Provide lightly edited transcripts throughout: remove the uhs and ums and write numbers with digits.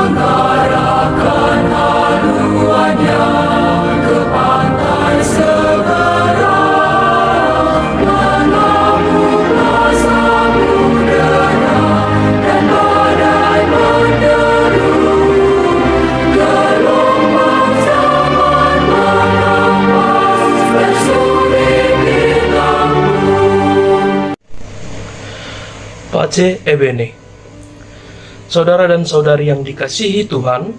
mengarahkan haluannya ke pantai seberang, mengamuklah samudera dan badai menderu, gelombang zaman merampas bersulit ditanggung. Pace Ebene. Saudara dan saudari yang dikasihi Tuhan,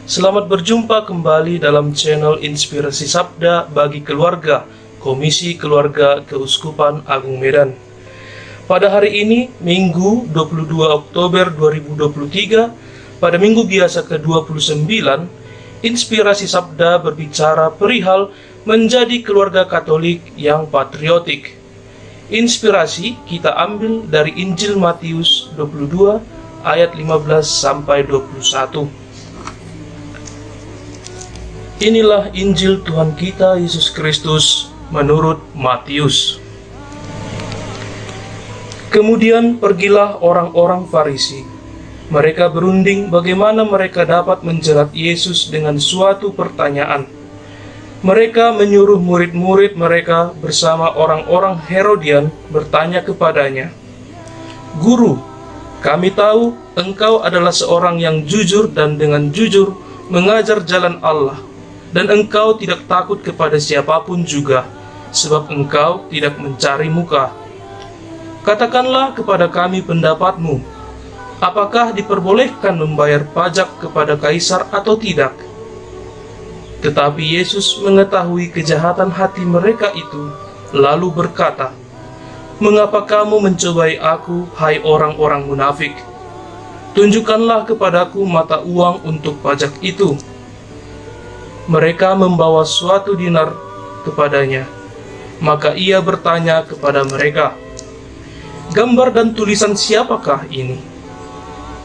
selamat berjumpa kembali dalam channel Inspirasi Sabda bagi Keluarga, Komisi Keluarga Keuskupan Agung Medan. Pada hari ini, Minggu 22 Oktober 2023, pada minggu biasa ke-29, Inspirasi Sabda berbicara perihal menjadi keluarga Katolik yang patriotik. Inspirasi kita ambil dari Injil Matius 22 ayat 15 sampai 21. Inilah Injil Tuhan kita Yesus Kristus menurut Matius. Kemudian pergilah orang-orang Farisi. Mereka berunding bagaimana mereka dapat menjerat Yesus dengan suatu pertanyaan. Mereka menyuruh murid-murid mereka bersama orang-orang Herodian bertanya kepadanya, "Guru, kami tahu engkau adalah seorang yang jujur dan dengan jujur mengajar jalan Allah, dan engkau tidak takut kepada siapapun juga, sebab engkau tidak mencari muka. Katakanlah kepada kami pendapatmu, apakah diperbolehkan membayar pajak kepada kaisar atau tidak?" Tetapi Yesus mengetahui kejahatan hati mereka itu, lalu berkata, "Mengapa kamu mencobai aku, hai orang-orang munafik? Tunjukkanlah kepadaku mata uang untuk pajak itu." Mereka membawa suatu dinar kepadanya. Maka ia bertanya kepada mereka, "Gambar dan tulisan siapakah ini?"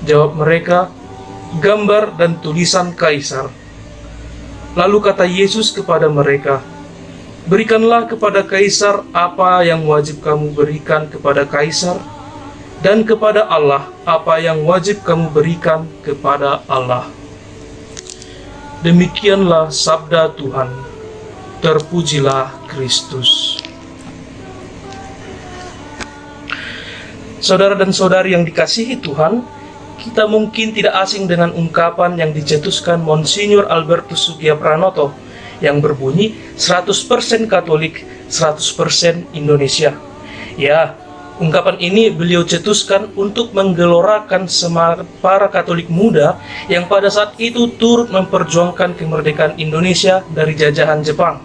Jawab mereka, "Gambar dan tulisan kaisar." Lalu kata Yesus kepada mereka, "Berikanlah kepada kaisar apa yang wajib kamu berikan kepada kaisar, dan kepada Allah apa yang wajib kamu berikan kepada Allah." Demikianlah sabda Tuhan. Terpujilah Kristus. Saudara dan saudari yang dikasihi Tuhan, kita mungkin tidak asing dengan ungkapan yang dicetuskan Monsinyur Albertus Sugiyapranoto yang berbunyi 100% Katolik, 100% Indonesia. Ya, ungkapan ini beliau cetuskan untuk menggelorakan semangat para Katolik muda yang pada saat itu turut memperjuangkan kemerdekaan Indonesia dari jajahan Jepang.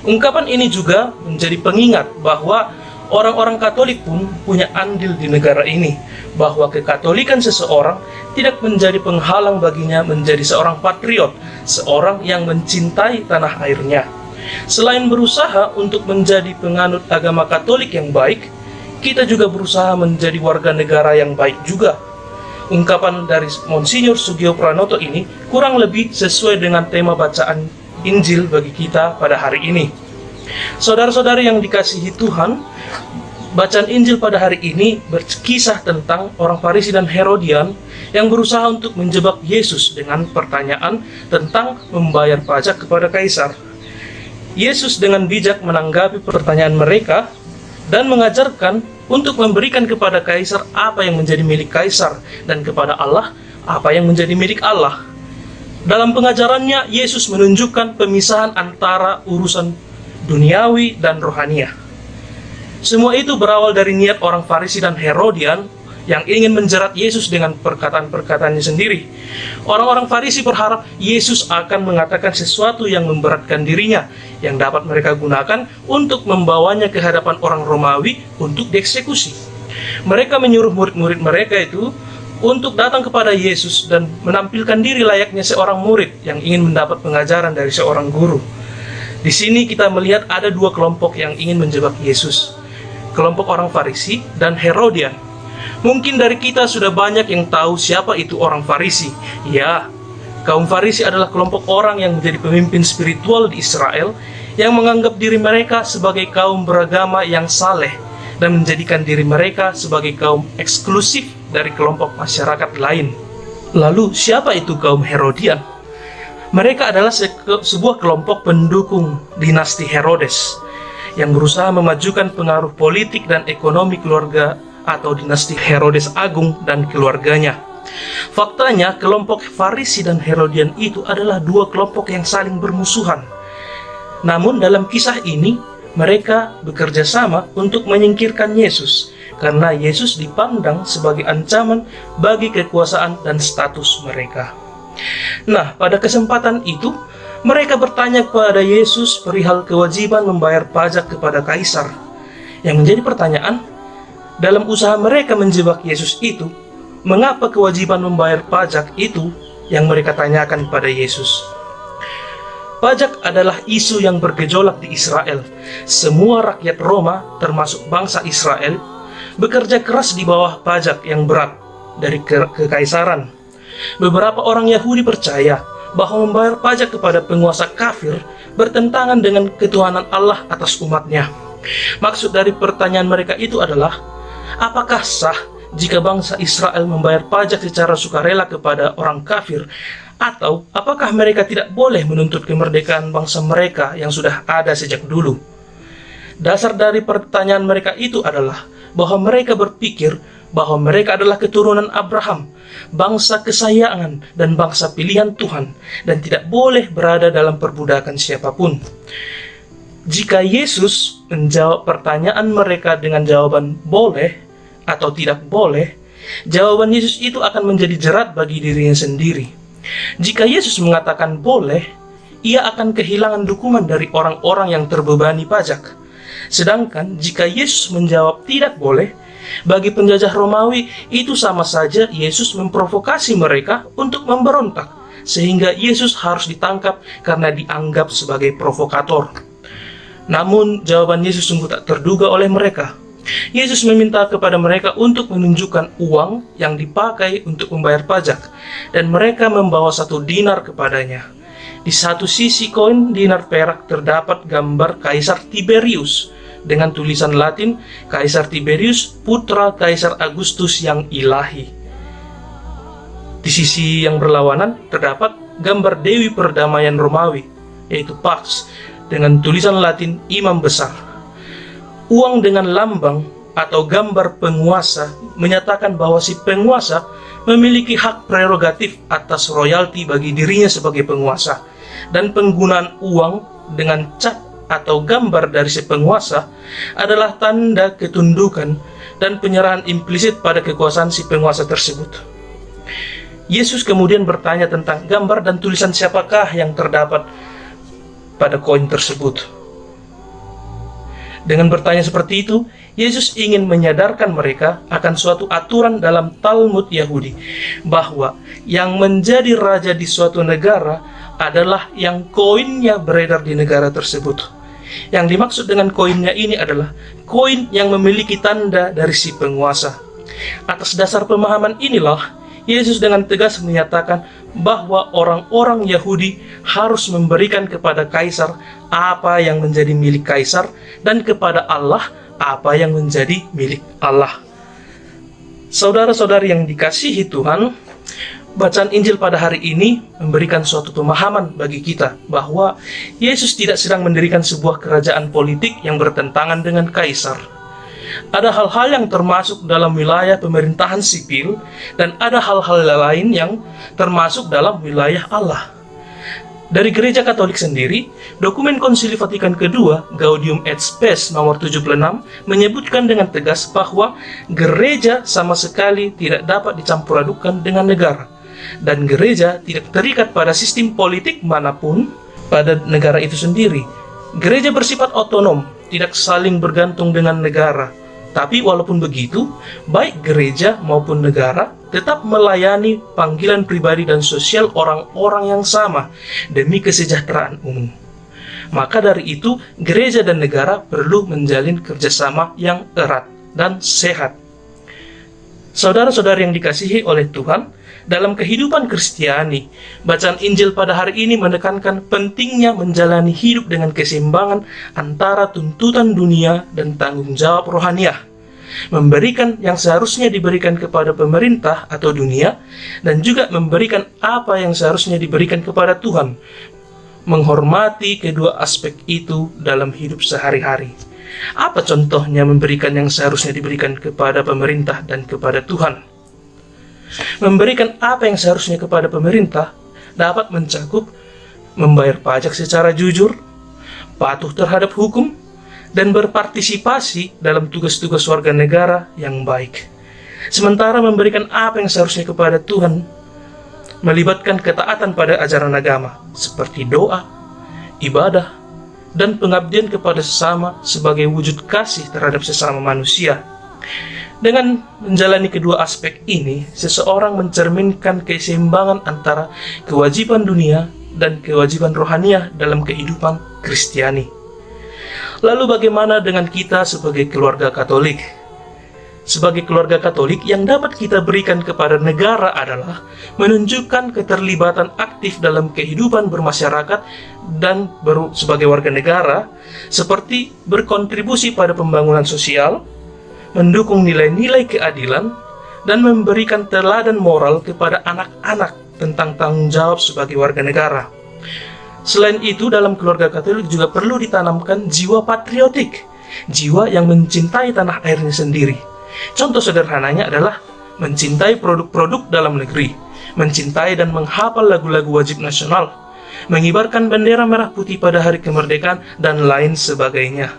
Ungkapan ini juga menjadi pengingat bahwa orang-orang Katolik pun punya andil di negara ini, bahwa kekatolikan seseorang tidak menjadi penghalang baginya menjadi seorang patriot, seorang yang mencintai tanah airnya. Selain berusaha untuk menjadi penganut agama Katolik yang baik, kita juga berusaha menjadi warga negara yang baik juga. Ungkapan dari Monsinyur Sugiyopranoto ini kurang lebih sesuai dengan tema bacaan Injil bagi kita pada hari ini. Saudara-saudari yang dikasihi Tuhan, bacaan Injil pada hari ini berkisah tentang orang Farisi dan Herodian yang berusaha untuk menjebak Yesus dengan pertanyaan tentang membayar pajak kepada kaisar. Yesus dengan bijak menanggapi pertanyaan mereka dan mengajarkan untuk memberikan kepada kaisar apa yang menjadi milik kaisar dan kepada Allah apa yang menjadi milik Allah. Dalam pengajarannya, Yesus menunjukkan pemisahan antara urusan duniawi dan rohaniah. Semua itu berawal dari niat orang Farisi dan Herodian yang ingin menjerat Yesus dengan perkataan-perkataannya sendiri. Orang-orang Farisi berharap Yesus akan mengatakan sesuatu yang memberatkan dirinya, yang dapat mereka gunakan untuk membawanya ke hadapan orang Romawi untuk dieksekusi. Mereka menyuruh murid-murid mereka itu untuk datang kepada Yesus dan menampilkan diri layaknya seorang murid yang ingin mendapat pengajaran dari seorang guru. Di sini kita melihat ada dua kelompok yang ingin menjebak Yesus. Kelompok orang Farisi dan Herodian. Mungkin dari kita sudah banyak yang tahu siapa itu orang Farisi. Ya, kaum Farisi adalah kelompok orang yang menjadi pemimpin spiritual di Israel, yang menganggap diri mereka sebagai kaum beragama yang saleh dan menjadikan diri mereka sebagai kaum eksklusif dari kelompok masyarakat lain. Lalu, siapa itu kaum Herodian? Mereka adalah sebuah kelompok pendukung dinasti Herodes yang berusaha memajukan pengaruh politik dan ekonomi keluarga atau dinasti Herodes Agung dan keluarganya. Faktanya, kelompok Farisi dan Herodian itu adalah dua kelompok yang saling bermusuhan. Namun dalam kisah ini, mereka bekerja sama untuk menyingkirkan Yesus, karena Yesus dipandang sebagai ancaman bagi kekuasaan dan status mereka. Nah, pada kesempatan itu, mereka bertanya kepada Yesus perihal kewajiban membayar pajak kepada kaisar. Yang menjadi pertanyaan, dalam usaha mereka menjebak Yesus itu, mengapa kewajiban membayar pajak itu yang mereka tanyakan kepada Yesus? Pajak adalah isu yang bergejolak di Israel. Semua rakyat Roma, termasuk bangsa Israel, bekerja keras di bawah pajak yang berat dari kekaisaran. Beberapa orang Yahudi percaya bahwa membayar pajak kepada penguasa kafir bertentangan dengan ketuhanan Allah atas umatnya. Maksud dari pertanyaan mereka itu adalah, apakah sah jika bangsa Israel membayar pajak secara sukarela kepada orang kafir? Atau apakah mereka tidak boleh menuntut kemerdekaan bangsa mereka yang sudah ada sejak dulu? Dasar dari pertanyaan mereka itu adalah bahwa mereka berpikir bahwa mereka adalah keturunan Abraham, bangsa kesayangan dan bangsa pilihan Tuhan, dan tidak boleh berada dalam perbudakan siapapun. Jika Yesus menjawab pertanyaan mereka dengan jawaban boleh atau tidak boleh, jawaban Yesus itu akan menjadi jerat bagi dirinya sendiri. Jika Yesus mengatakan boleh, ia akan kehilangan dukungan dari orang-orang yang terbebani pajak. Sedangkan jika Yesus menjawab tidak boleh, bagi penjajah Romawi itu sama saja Yesus memprovokasi mereka untuk memberontak, sehingga Yesus harus ditangkap karena dianggap sebagai provokator. Namun jawaban Yesus sungguh tak terduga oleh mereka. Yesus meminta kepada mereka untuk menunjukkan uang yang dipakai untuk membayar pajak, dan mereka membawa 1 dinar kepadanya. Di satu sisi koin dinar perak terdapat gambar Kaisar Tiberius dengan tulisan Latin, Kaisar Tiberius, putra Kaisar Agustus yang ilahi. Di sisi yang berlawanan terdapat gambar Dewi Perdamaian Romawi, yaitu Pax, dengan tulisan Latin Imam Besar. Uang dengan lambang atau gambar penguasa menyatakan bahwa si penguasa memiliki hak prerogatif atas royalti bagi dirinya sebagai penguasa, dan penggunaan uang dengan cap atau gambar dari si penguasa adalah tanda ketundukan dan penyerahan implisit pada kekuasaan si penguasa tersebut. Yesus kemudian bertanya tentang gambar dan tulisan siapakah yang terdapat pada koin tersebut. Dengan bertanya seperti itu, Yesus ingin menyadarkan mereka akan suatu aturan dalam Talmud Yahudi, bahwa yang menjadi raja di suatu negara adalah yang koinnya beredar di negara tersebut. Yang dimaksud dengan koinnya ini adalah koin yang memiliki tanda dari si penguasa. Atas dasar pemahaman inilah, Yesus dengan tegas menyatakan bahwa orang-orang Yahudi harus memberikan kepada kaisar apa yang menjadi milik kaisar, dan kepada Allah apa yang menjadi milik Allah. Saudara-saudari yang dikasihi Tuhan, bacaan Injil pada hari ini memberikan suatu pemahaman bagi kita bahwa Yesus tidak sedang mendirikan sebuah kerajaan politik yang bertentangan dengan kaisar. Ada hal-hal yang termasuk dalam wilayah pemerintahan sipil, dan ada hal-hal lain yang termasuk dalam wilayah Allah. Dari Gereja Katolik sendiri, dokumen Konsili Vatikan II, Gaudium et Spes nomor 76, menyebutkan dengan tegas bahwa gereja sama sekali tidak dapat dicampur adukan dengan negara, dan gereja tidak terikat pada sistem politik manapun pada negara itu sendiri. Gereja bersifat otonom, tidak saling bergantung dengan negara. Tapi walaupun begitu, baik gereja maupun negara tetap melayani panggilan pribadi dan sosial orang-orang yang sama demi kesejahteraan umum. Maka dari itu, gereja dan negara perlu menjalin kerjasama yang erat dan sehat. Saudara-saudari yang dikasihi oleh Tuhan, dalam kehidupan Kristiani, bacaan Injil pada hari ini menekankan pentingnya menjalani hidup dengan keseimbangan antara tuntutan dunia dan tanggung jawab rohaniah. memberikan yang seharusnya diberikan kepada pemerintah atau dunia, dan juga memberikan apa yang seharusnya diberikan kepada Tuhan. Menghormati kedua aspek itu dalam hidup sehari-hari. Apa contohnya memberikan yang seharusnya diberikan kepada pemerintah dan kepada Tuhan? Memberikan apa yang seharusnya kepada pemerintah dapat mencakup membayar pajak secara jujur, patuh terhadap hukum, dan berpartisipasi dalam tugas-tugas warga negara yang baik. Sementara memberikan apa yang seharusnya kepada Tuhan melibatkan ketaatan pada ajaran agama seperti doa, ibadah, dan pengabdian kepada sesama sebagai wujud kasih terhadap sesama manusia. Dengan menjalani kedua aspek ini, seseorang mencerminkan keseimbangan antara kewajiban dunia dan kewajiban rohaniah dalam kehidupan Kristiani. Lalu bagaimana dengan kita sebagai keluarga Katolik? Sebagai keluarga Katolik, yang dapat kita berikan kepada negara adalah menunjukkan keterlibatan aktif dalam kehidupan bermasyarakat dan sebagai warga negara, seperti berkontribusi pada pembangunan sosial, mendukung nilai-nilai keadilan, dan memberikan teladan moral kepada anak-anak tentang tanggung jawab sebagai warga negara. Selain itu, dalam keluarga Katolik juga perlu ditanamkan jiwa patriotik, jiwa yang mencintai tanah airnya sendiri. Contoh sederhananya adalah mencintai produk-produk dalam negeri, mencintai dan menghafal lagu-lagu wajib nasional, mengibarkan bendera merah putih pada hari kemerdekaan, dan lain sebagainya.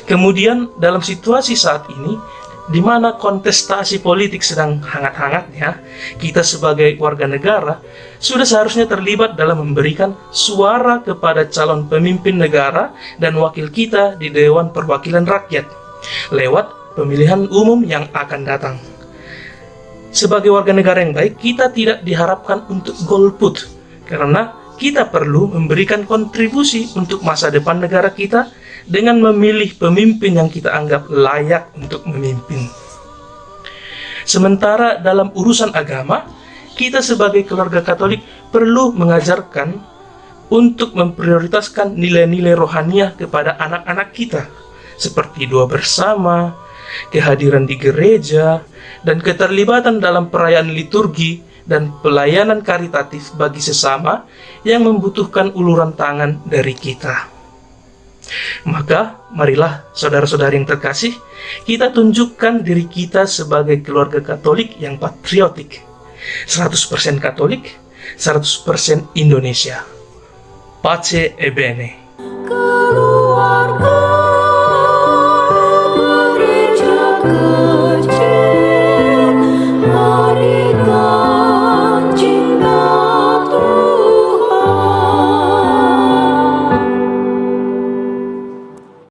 Kemudian, dalam situasi saat ini, di mana kontestasi politik sedang hangat-hangatnya, kita sebagai warga negara sudah seharusnya terlibat dalam memberikan suara kepada calon pemimpin negara dan wakil kita di Dewan Perwakilan Rakyat lewat pemilihan umum yang akan datang. Sebagai warga negara yang baik, kita tidak diharapkan untuk golput, karena kita perlu memberikan kontribusi untuk masa depan negara kita dengan memilih pemimpin yang kita anggap layak untuk memimpin. Sementara dalam urusan agama, kita sebagai keluarga Katolik perlu mengajarkan untuk memprioritaskan nilai-nilai rohaniah kepada anak-anak kita, seperti doa bersama, kehadiran di gereja, dan keterlibatan dalam perayaan liturgi dan pelayanan karitatif bagi sesama yang membutuhkan uluran tangan dari kita. Maka, marilah saudara-saudari yang terkasih, kita tunjukkan diri kita sebagai keluarga Katolik yang patriotik. 100% Katolik, 100% Indonesia. Pace e bene.